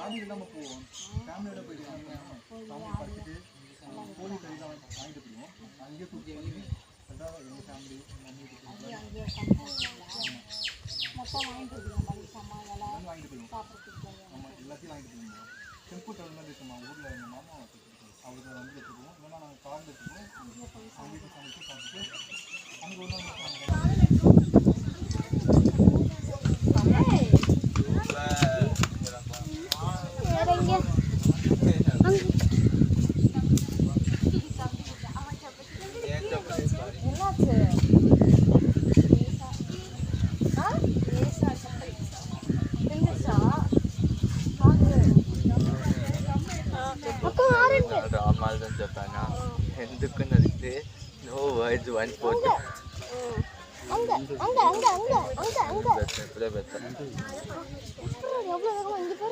யாரும் இல்லாமல் போவோம். ஃபேமிலியோட போயிட்டு சாமி பார்த்துட்டு கோழி கறிலாம் வாங்கிட்டு போயிடுவோம். அங்கேயே குக் பண்ணி அதான் எங்கள் ஃபேமிலி மம்மி மொத்தம் வாங்கிட்டு போயிடுவோம். வாங்கிட்டு போயிடுவோம். ஆமாம், எல்லாத்தையும் வாங்கிட்டு போயிடுவோம். டெம்போ ட்ராவல் மாதிரி இருக்குமா ஊரில் எங்கள் மாமா அவருக்கு வந்து வச்சுக்குவோம். இல்லைன்னா நாங்கள் காரில் வச்சுக்குவோம். அவங்க வீட்டு சமைச்சு சாப்பிட்டு அங்கே ஒரு நாள் Ramadan Japana ఎందుకు నడితే నో వర్డ్స్ 140 அங்க எவ்வளவு